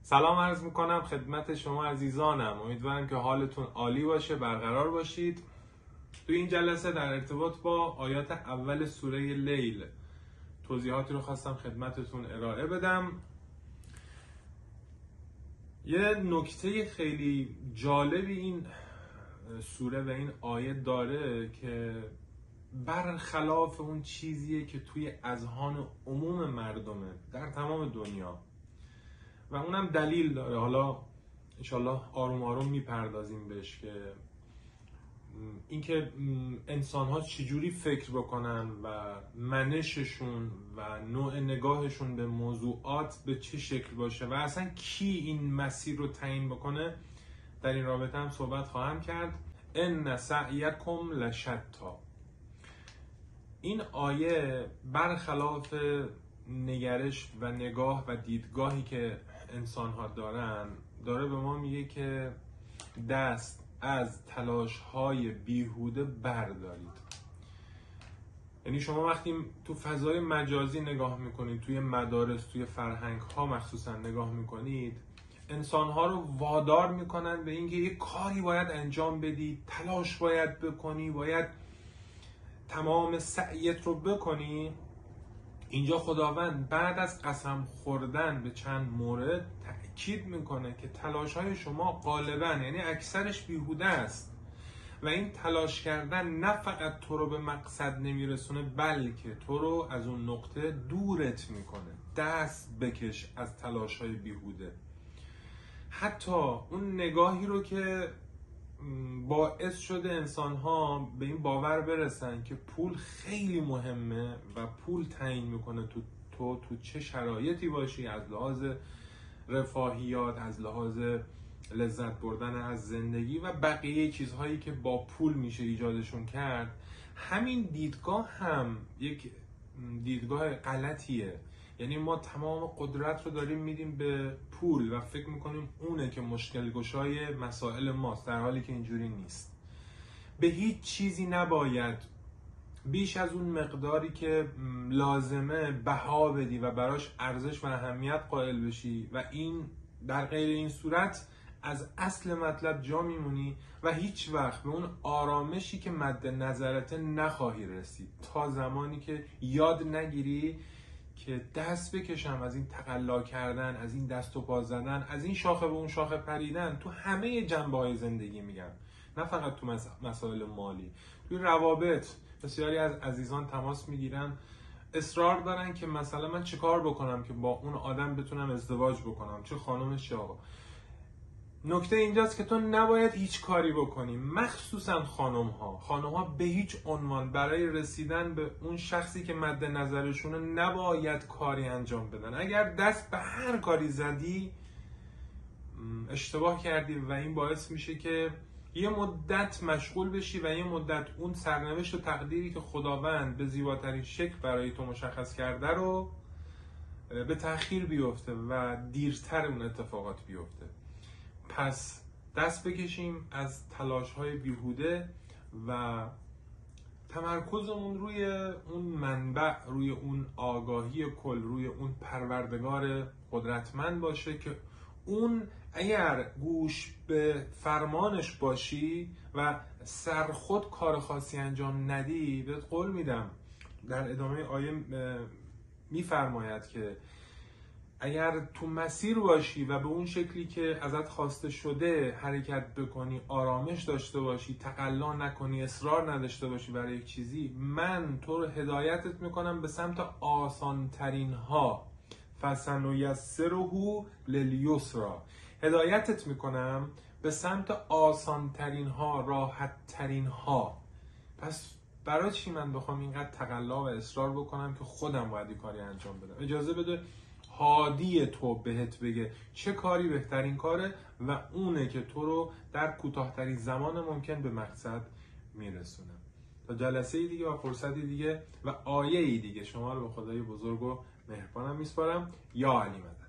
سلام عرض میکنم خدمت شما عزیزانم. امیدوارم که حالتون عالی باشه، برقرار باشید. توی این جلسه در ارتباط با آیات اول سوره لیل توضیحاتی رو خواستم خدمتتون ارائه بدم. یه نکته خیلی جالبی این سوره و این آیه داره که برخلاف اون چیزیه که توی اذهان عموم مردمه در تمام دنیا و اونم دلیل داره. حالا انشالله آروم آروم میپردازیم بهش که اینکه انسان ها چجوری فکر بکنن و منششون و نوع نگاهشون به موضوعات به چه شکل باشه و اصلا کی این مسیر رو تعیین بکنه، در این رابطه هم صحبت خواهم کرد. ان سعیکم لشتا. این آیه برخلاف نگرش و نگاه و دیدگاهی که انسان ها داره به ما میگه که دست از تلاش های بیهوده بردارید. یعنی شما وقتی تو فضای مجازی نگاه میکنید، توی مدارس، توی فرهنگ ها مخصوصا نگاه میکنید، انسان ها رو وادار میکنن به اینکه یک کاری باید انجام بدی، تلاش باید بکنی، باید تمام سعیت رو بکنی. اینجا خداوند بعد از قسم خوردن به چند مورد تأکید میکنه که تلاش های شما غالبا، یعنی اکثرش بیهوده است و این تلاش کردن نه فقط تو رو به مقصد نمیرسونه بلکه تو رو از اون نقطه دورت میکنه. دست بکش از تلاش های بیهوده. حتی اون نگاهی رو که باعث شده انسان ها به این باور برسن که پول خیلی مهمه و پول تعیین میکنه تو چه شرایطی باشی، از لحاظ رفاهیات، از لحاظ لذت بردن از زندگی و بقیه چیزهایی که با پول میشه ایجادشون کرد. همین دیدگاه هم یک دیدگاه غلطیه. یعنی ما تمام قدرت رو داریم میدیم به پول و فکر میکنیم اونه که مشکل گشای مسائل ماست، در حالی که اینجوری نیست. به هیچ چیزی نباید بیش از اون مقداری که لازمه بها بدی و براش ارزش و اهمیت قائل بشی و این در غیر این صورت از اصل مطلب جا میمونی و هیچ وقت به اون آرامشی که مد نظرت نخواهی رسید تا زمانی که یاد نگیری که دست بکشم از این تقلا کردن، از این دست و پا زدن، از این شاخه به اون شاخه پریدن تو همه جنبه‌های زندگی. میگم نه فقط تو مسائل مالی، توی روابط بسیاری از عزیزان تماس میگیرن، اصرار دارن که مثلا من چه کار بکنم که با اون آدم بتونم ازدواج بکنم، چه خانمش چه آقا. نکته اینجاست که تو نباید هیچ کاری بکنی، مخصوصا خانم ها به هیچ عنوان برای رسیدن به اون شخصی که مد نظرشونه نباید کاری انجام بدن. اگر دست به هر کاری زدی اشتباه کردی و این باعث میشه که یه مدت مشغول بشی و یه مدت اون سرنوشت و تقدیری که خداوند به زیباترین شکل برای تو مشخص کرده رو به تأخیر بیفته و دیرتر اون اتفاقات بیفته. پس دست بکشیم از تلاش‌های بیهوده و تمرکزمون روی اون منبع، روی اون آگاهی کل، روی اون پروردگار قدرتمند باشه که اون اگر گوش به فرمانش باشی و سرخود کار خاصی انجام ندی، بهت قول میدم در ادامه آیه میفرماید که اگر تو مسیر باشی و به اون شکلی که ازت خواسته شده حرکت بکنی، آرامش داشته باشی، تقلا نکنی، اصرار نداشته باشی برای یک چیزی، من تو رو هدایتت میکنم به سمت آسان ترین ها. فسنیسره للیسرا. هدایتت میکنم به سمت آسان ترین ها، راحت ترین ها. پس برای چی من بخوام اینقدر تقلا و اصرار بکنم که خودم باید این کاری انجام بدم؟ اجازه بده هادی تو بهت بگه چه کاری بهترین کاره و اونه که تو رو در کوتاه‌ترین زمان ممکن به مقصد میرسونه. تا جلسه دیگه و فرصتی دیگه و آیه دیگه شما رو به خدای بزرگ و مهربانم میسپارم. یا علی مدد.